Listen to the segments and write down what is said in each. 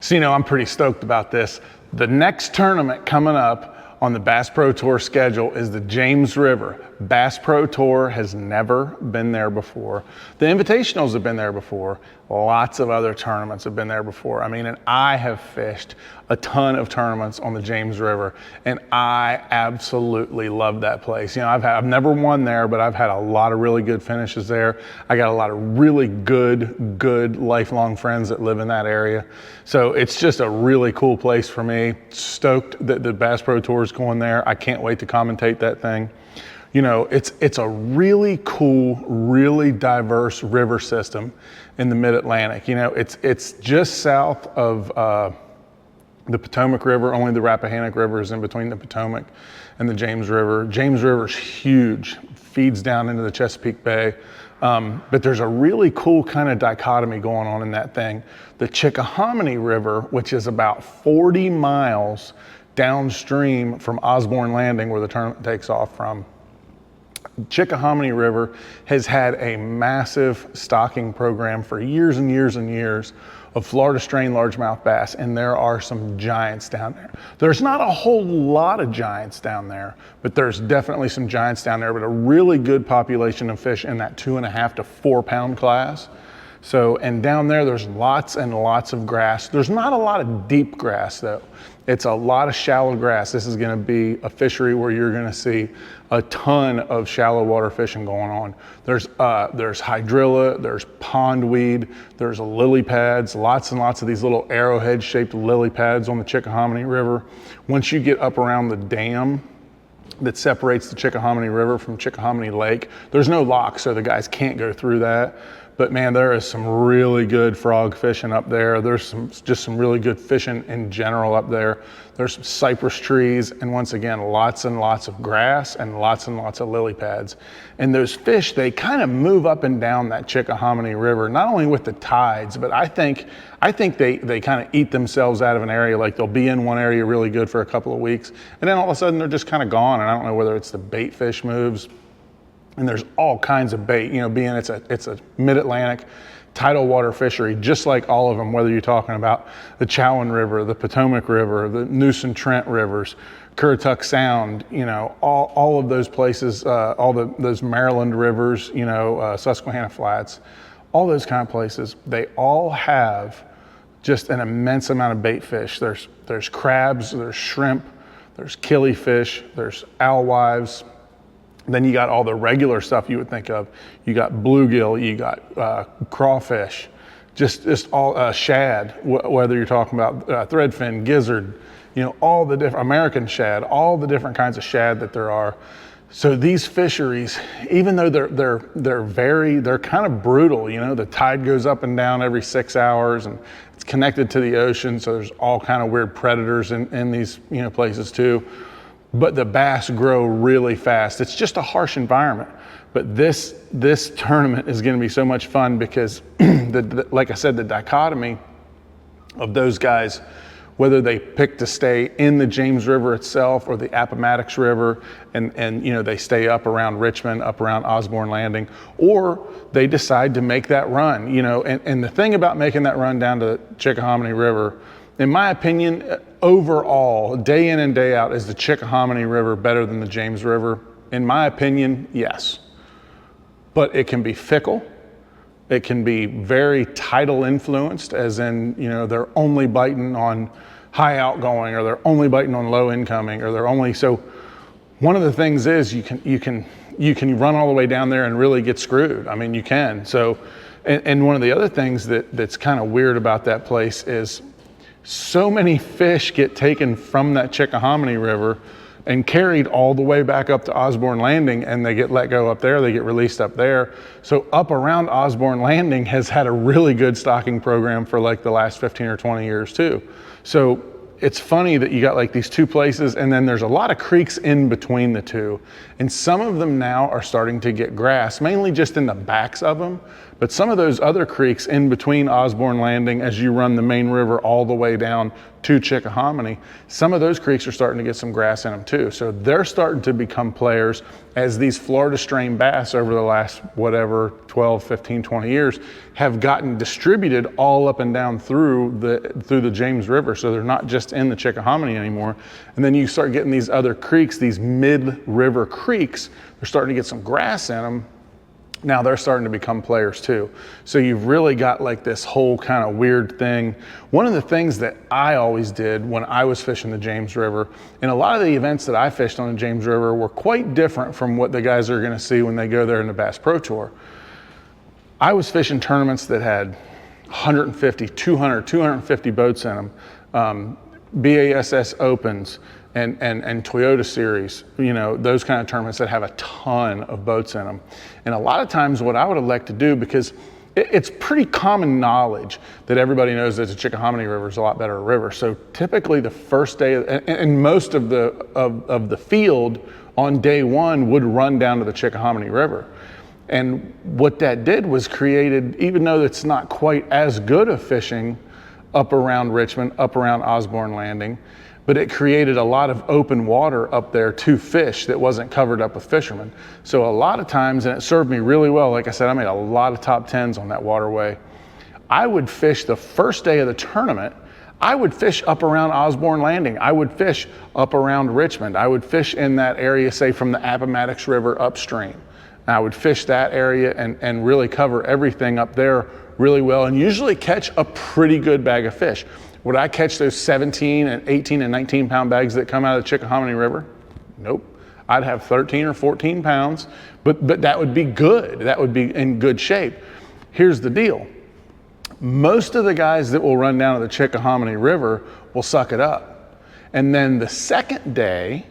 So, I'm pretty stoked about this. The next tournament coming up on the Bass Pro Tour schedule is the James River. Bass Pro Tour has never been there before. The Invitationals have been there before. Lots of other tournaments have been there before. And I have fished a ton of tournaments on the James River, and I absolutely love that place. I've never won there, but I've had a lot of really good finishes there. I got a lot of really good lifelong friends that live in that area. So it's just a really cool place for me. Stoked that the Bass Pro Tour is going there. I can't wait to commentate that thing. It's a really cool, really diverse river system in the Mid-Atlantic. It's just south of the Potomac River. Only the Rappahannock River is in between the Potomac and the James River. James River's huge, feeds down into the Chesapeake Bay. But there's a really cool kind of dichotomy going on in that thing. The Chickahominy River, which is about 40 miles downstream from Osborne Landing, where the tournament takes off from, Chickahominy River has had a massive stocking program for years and years and years of Florida strain largemouth bass, and there are some giants down there. There's not a whole lot of giants down there, but there's definitely some giants down there, but a really good population of fish in that 2.5 to 4 pound class. So, and down there, there's lots and lots of grass. There's not a lot of deep grass though. It's a lot of shallow grass. This is gonna be a fishery where you're gonna see a ton of shallow water fishing going on. There's hydrilla, there's pondweed, there's lily pads, lots and lots of these little arrowhead shaped lily pads on the Chickahominy River. Once you get up around the dam that separates the Chickahominy River from Chickahominy Lake, there's no lock, so the guys can't go through that. But man, there is some really good frog fishing up there. There's just some really good fishing in general up there. There's some cypress trees, and once again, lots and lots of grass and lots of lily pads. And those fish, they kind of move up and down that Chickahominy River, not only with the tides, but I think they kind of eat themselves out of an area. Like they'll be in one area really good for a couple of weeks, and then all of a sudden they're just kind of gone. And I don't know whether it's the bait fish moves. And there's all kinds of bait, being it's a mid-Atlantic tidal water fishery, just like all of them, whether you're talking about the Chowan River, the Potomac River, the Neuse and Trent rivers, Currituck Sound, all of those places, those Maryland rivers, Susquehanna Flats, all those kind of places, they all have just an immense amount of bait fish. There's crabs, there's shrimp, there's killifish, there's alewives. Then you got all the regular stuff you would think of. You got bluegill, you got crawfish, just all shad, whether you're talking about threadfin, gizzard, all the different American shad, all the different kinds of shad that there are. So these fisheries, even though they're kind of brutal, the tide goes up and down every 6 hours, and it's connected to the ocean, so there's all kind of weird predators in these places too. But the bass grow really fast. It's just a harsh environment. But this tournament is gonna be so much fun because, like I said, the dichotomy of those guys, whether they pick to stay in the James River itself or the Appomattox River, and they stay up around Richmond, up around Osborne Landing, or they decide to make that run, and the thing about making that run down to the Chickahominy River, in my opinion, overall, day in and day out, is the Chickahominy River better than the James River? In my opinion, yes. But it can be fickle. It can be very tidal influenced, as in, they're only biting on high outgoing, or they're only biting on low incoming, or they're only, so one of the things is you can run all the way down there and really get screwed. You can. So, and one of the other things that's kind of weird about that place is so many fish get taken from that Chickahominy River and carried all the way back up to Osborne Landing, and they get let go up there, they get released up there. So up around Osborne Landing has had a really good stocking program for like the last 15 or 20 years too. So it's funny that you got like these two places, and then there's a lot of creeks in between the two. And some of them now are starting to get grass, mainly just in the backs of them. But some of those other creeks in between Osborne Landing, as you run the main river all the way down to Chickahominy, some of those creeks are starting to get some grass in them too. So they're starting to become players as these Florida strain bass over the last, whatever, 12, 15, 20 years have gotten distributed all up and down through the James River. So they're not just in the Chickahominy anymore. And then you start getting these other creeks, these mid-river creeks, they're starting to get some grass in them. Now they're starting to become players too. So you've really got like this whole kind of weird thing. One of the things that I always did when I was fishing the James River, and a lot of the events that I fished on the James River were quite different from what the guys are gonna see when they go there in the Bass Pro Tour. I was fishing tournaments that had 150, 200, 250 boats in them, BASS Opens, and Toyota Series, you know, those kind of tournaments that have a ton of boats in them. And a lot of times what I would elect to do, because it's pretty common knowledge that everybody knows that the Chickahominy River is a lot better river. So typically the first day, and most of the field on day one would run down to the Chickahominy River. And what that did was created, even though it's not quite as good of fishing up around Richmond, up around Osborne Landing, but it created a lot of open water up there to fish that wasn't covered up with fishermen. So a lot of times, and it served me really well, like I said, I made a lot of top 10s on that waterway. I would fish the first day of the tournament, I would fish up around Osborne Landing. I would fish up around Richmond. I would fish in that area, say from the Appomattox River upstream. And I would fish that area and really cover everything up there really well, and usually catch a pretty good bag of fish. Would I catch those 17 and 18 and 19 pound bags that come out of the Chickahominy River? Nope. I'd have 13 or 14 pounds, but that would be good. That would be in good shape. Here's the deal. Most of the guys that will run down to the Chickahominy River will suck it up. And then the second day,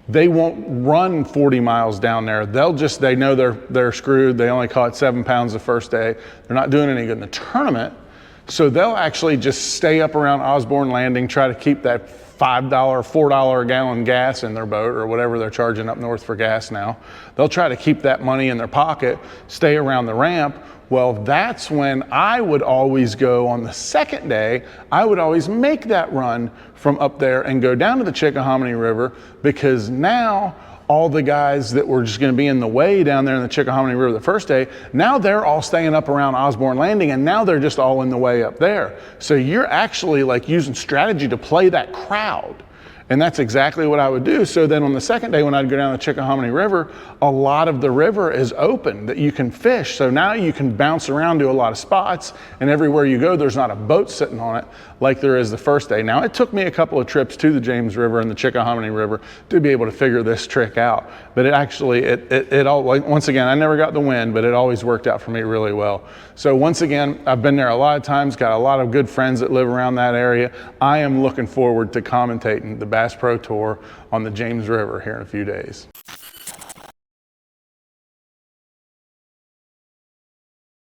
they won't run 40 miles down there. They know they're screwed. They only caught 7 pounds the first day. They're not doing any good in the tournament. So they'll actually just stay up around Osborne Landing, try to keep that $5, $4 a gallon gas in their boat, or whatever they're charging up north for gas now. They'll try to keep that money in their pocket, stay around the ramp. Well, that's when I would always go on the second day. I would always make that run from up there and go down to the Chickahominy River, because now all the guys that were just gonna be in the way down there in the Chickahominy River the first day, now they're all staying up around Osborne Landing, and now they're just all in the way up there. So you're actually like using strategy to play that crowd. And that's exactly what I would do. So then on the second day when I'd go down the Chickahominy River, a lot of the river is open that you can fish. So now you can bounce around to a lot of spots, and everywhere you go, there's not a boat sitting on it like there is the first day. Now, it took me a couple of trips to the James River and the Chickahominy River to be able to figure this trick out. But it actually, it all, once again, I never got the win, but it always worked out for me really well. So once again, I've been there a lot of times, got a lot of good friends that live around that area. I am looking forward to commentating the Bass Pro Tour on the James River here in a few days.